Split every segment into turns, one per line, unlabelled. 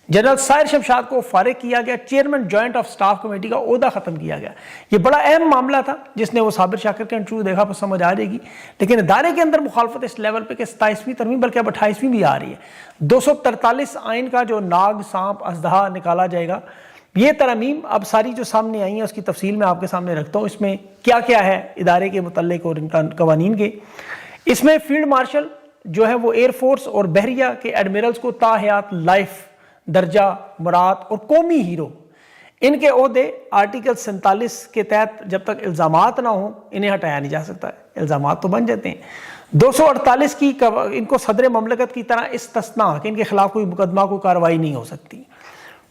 General Sahir Shamshad کو فارغ کیا گیا، chairman joint of staff committee کا عہدہ ختم کیا گیا۔ یہ بڑا اہم معاملہ تھا جس نے وہ صابر شاکر کا انٹرویو دیکھا تو سمجھ آ جائے گی، لیکن ادارے کے اندر مخالفت اس لیول پہ کہ 27ویں ترمیم بلکہ اب 28ویں بھی آ رہی ہے۔ 243 آئین کا جو ناگ سانپ اژدہا نکالا جائے گا، یہ ترمیم اب ساری جو سامنے آئی ہیں اس کی تفصیل میں آپ کے سامنے رکھتا ہوں۔ اس میں کیا کیا ہے ادارے کے متعلق اور ان کا قوانین کے، اس میں فیلڈ مارشل جو ہے وہ ایئر فورس اور بحریہ کے ایڈمرلز کو تا حیات لائف درجہ مراد اور قومی ہیرو، ان کے عہدے آرٹیکل 47 کے تحت جب تک الزامات نہ ہوں انہیں ہٹایا نہیں جا سکتا ہے۔ الزامات تو بن جاتے ہیں۔ 248 کی ان کو صدر مملکت کی طرح استثناء کہ ان کے خلاف کوئی مقدمہ کوئی کارروائی نہیں ہو سکتی۔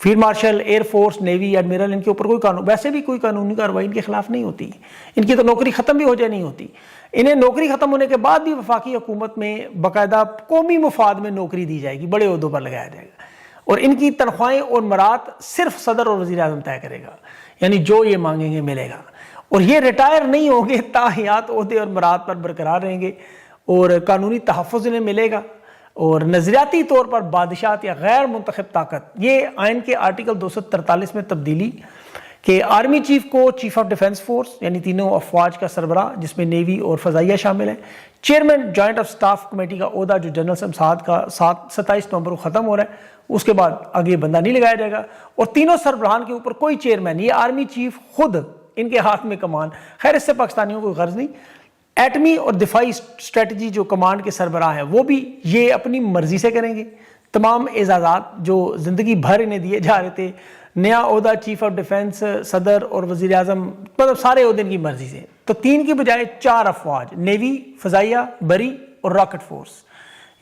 Field marshal, air force, navy, admiral, ان کے اوپر کوئی قانون، ویسے بھی کوئی قانونی کارروائی ان کے خلاف نہیں ہوتی، ان کی تو نوکری ختم بھی ہو جائے نہیں ہوتی۔ انہیں نوکری ختم ہونے کے بعد بھی وفاقی حکومت میں باقاعدہ قومی مفاد میں نوکری دی جائے گی، بڑے عہدوں پر لگایا جائے گا، اور ان کی تنخواہیں اور مراد صرف صدر اور وزیر اعظم طے کرے گا، یعنی جو یہ مانگیں گے ملے گا، اور یہ ریٹائر نہیں ہوں گے، تا حیات عہدے اور مراد پر برقرار رہیں گے، اور قانونی تحفظ انہیں ملے گا، اور نظریاتی طور پر بادشاہت یا غیر منتخب طاقت۔ یہ آئین کے آرٹیکل 243 میں تبدیلی کہ آرمی چیف کو چیف آف ڈیفنس فورس یعنی تینوں افواج کا سربراہ جس میں نیوی اور فضائیہ شامل ہے، chairman joint of staff committee کا عہدہ جو جنرل شمشاد کا 27 نومبر کو ختم ہو رہا ہے، اس کے بعد آگے بندہ نہیں لگایا جائے گا، اور تینوں سربراہان کے اوپر کوئی چیئرمین، یہ آرمی چیف خود ان کے ہاتھ میں کمان، خیر اس سے پاکستانیوں کو غرض نہیں۔ ایٹمی اور دفاعی اسٹریٹجی جو کمانڈ کے سربراہ ہیں وہ بھی یہ اپنی مرضی سے کریں گے۔ تمام اعزازات جو زندگی بھر انہیں دیے جا رہے تھے، نیا عہدہ چیف آف ڈیفنس، صدر اور وزیر اعظم، مطلب سارے عہدے ان کی مرضی سے، تو 3 کی بجائے 4 افواج، نیوی، فضائیہ، بری اور راکٹ فورس،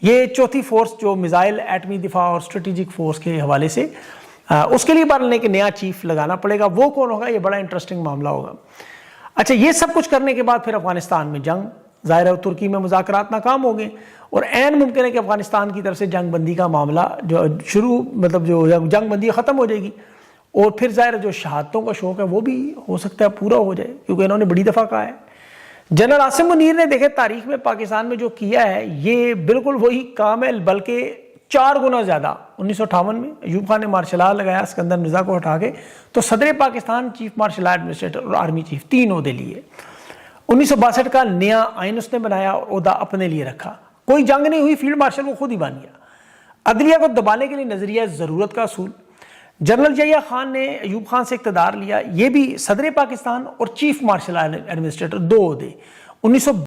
یہ چوتھی فورس جو میزائل، ایٹمی دفاع اور اسٹریٹجک فورس کے حوالے سے، اس کے لیے بننے کے نیا چیف لگانا پڑے گا۔ وہ کون ہوگا؟ یہ بڑا انٹرسٹنگ معاملہ ہوگا۔ اچھا، یہ سب کچھ کرنے کے بعد پھر افغانستان میں جنگ، ظاہر ہے ترکی میں مذاکرات ناکام ہو گئے، اور عین ممکن ہے کہ افغانستان کی طرف سے جنگ بندی کا معاملہ جو شروع، مطلب جو جنگ بندی ختم ہو جائے گی، اور پھر ظاہر جو شہادتوں کا شوق ہے وہ بھی ہو سکتا ہے پورا ہو جائے، کیونکہ انہوں نے بڑی دفعہ کہا ہے۔ جنرل عاصم منیر نے دیکھے تاریخ میں پاکستان میں جو کیا ہے یہ بالکل وہی کام ہے، بلکہ 4 گنا زیادہ۔ 1958 میں ایوب خان نے مارشل لا لگایا اسکندر مرزا کو ہٹا کے، تو صدر پاکستان، چیف مارشل ایڈمنسٹریٹر اور آرمی چیف 3 عہدے لیے۔ 1962 کا نیا آئین اس نے بنایا اور عہدہ اپنے لیے رکھا، کوئی جنگ نہیں ہوئی، فیلڈ مارشل وہ خود ہی بن گیا۔ عدلیہ کو دبانے کے لیے نظریہ ضرورت کا اصول، جنرل ضیاء خان نے ایوب خان سے اقتدار لیا، یہ بھی صدر پاکستان اور چیف مارشل ایڈمنسٹریٹر 2 عہدے۔ 19